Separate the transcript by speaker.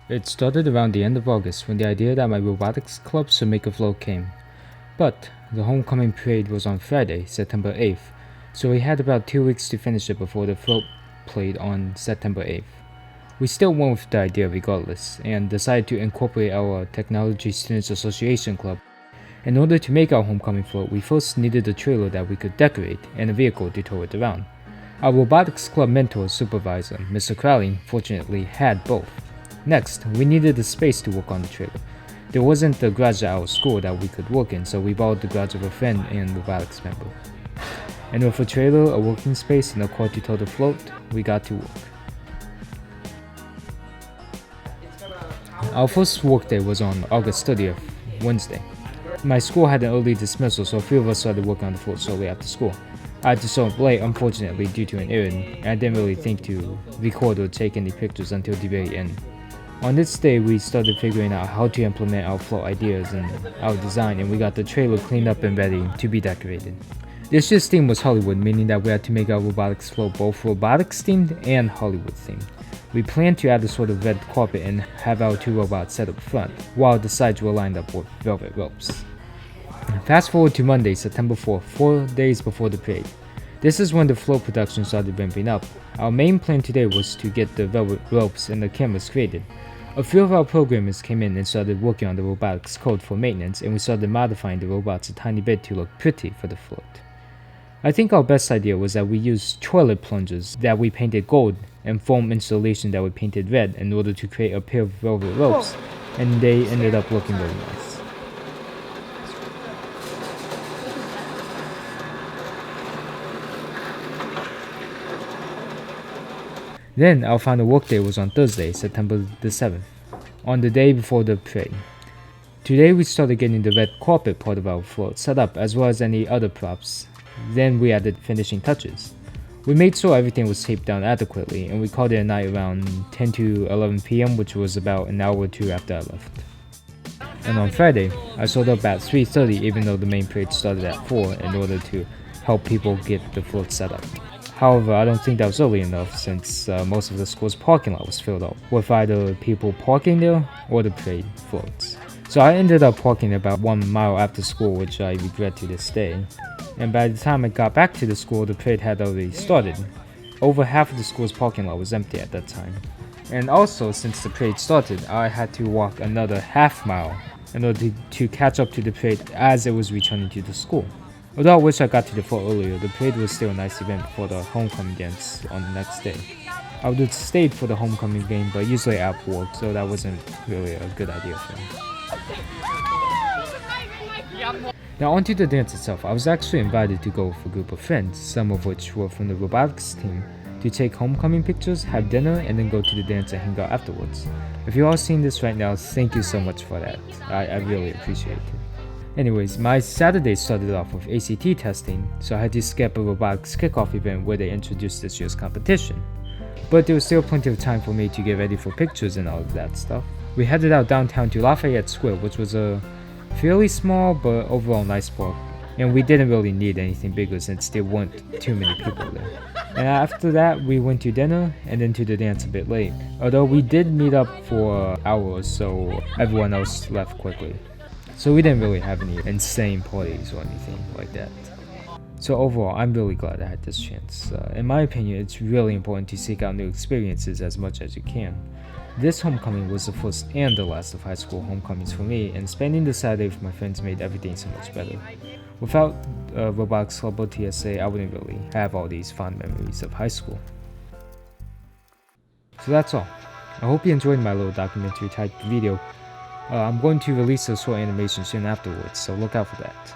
Speaker 1: It started around the end of August when the idea that my robotics club should make a float came. But the homecoming parade was on Friday, September 8th, so we had about 2 weeks to finish it before the float played on September 8th. We still went with the idea regardless, and decided to incorporate our Technology Students Association club. In order to make our homecoming float, we first needed a trailer that we could decorate and a vehicle to tow it around. Our robotics club mentor supervisor, Mr. Crowley, fortunately had both. Next, we needed a space to work on the trailer. There wasn't a garage at our school that we could work in, so we borrowed the garage of a friend and robotics member. And with a trailer, a working space, and a car to tow the float, we got to work. Our first work day was on August 30th, Wednesday. My school had an early dismissal, so a few of us started working on the float shortly after school. I had to show up late, unfortunately, due to an errand, and I didn't really think to record or take any pictures until the very end. On this day, we started figuring out how to implement our float ideas and our design, and we got the trailer cleaned up and ready to be decorated. This year's theme was Hollywood, meaning that we had to make our robotics float both robotics themed and Hollywood themed. We planned to add a sort of red carpet and have our two robots set up front, while the sides were lined up with velvet ropes. Fast forward to Monday, September 4th, 4 days before the parade. This is when the float production started ramping up. Our main plan today was to get the velvet ropes and the cameras created. A few of our programmers came in and started working on the robotics code for maintenance, and we started modifying the robots a tiny bit to look pretty for the float. I think our best idea was that we used toilet plungers that we painted gold and foam insulation that we painted red in order to create a pair of velvet ropes, and they ended up looking really nice. Then our final workday was on Thursday, September the 7th, on the day before the parade. Today we started getting the red carpet part of our float set up as well as any other props. Then we added finishing touches. We made sure everything was taped down adequately, and we called it a night around 10 to 11 PM, which was about an hour or two after I left. And on Friday, I showed up at 3:30 even though the main parade started at 4 in order to help people get the float set up. However, I don't think that was early enough since most of the school's parking lot was filled up with either people parking there or the parade floats. So I ended up parking about 1 mile after school, which I regret to this day. And by the time I got back to the school, the parade had already started. Over half of the school's parking lot was empty at that time. And also, since the parade started, I had to walk another half mile in order to catch up to the parade as it was returning to the school. Although I wish I got to the float earlier, the parade was still a nice event before the homecoming dance on the next day. I would have stayed for the homecoming game, but usually I have work, so that wasn't really a good idea for me. Now onto the dance itself. I was actually invited to go with a group of friends, some of which were from the robotics team, to take homecoming pictures, have dinner, and then go to the dance and hang out afterwards. If you're all seeing this right now, thank you so much for that. I really appreciate it. Anyways, my Saturday started off with ACT testing, so I had to skip a robotics kickoff event where they introduced this year's competition. But there was still plenty of time for me to get ready for pictures and all of that stuff. We headed out downtown to Lafayette Square, which was a fairly small but overall nice park, and we didn't really need anything bigger since there weren't too many people there. And after that, we went to dinner and then to the dance a bit late, although we did meet up for hours, so everyone else left quickly. So we didn't really have any insane parties or anything like that. So overall, I'm really glad I had this chance. In my opinion, it's really important to seek out new experiences as much as you can. This homecoming was the first and the last of high school homecomings for me, and spending the Saturday with my friends made everything so much better. Without Robotics Club or TSA, I wouldn't really have all these fond memories of high school. So that's all. I hope you enjoyed my little documentary type video. I'm going to release a short animation soon afterwards, so look out for that.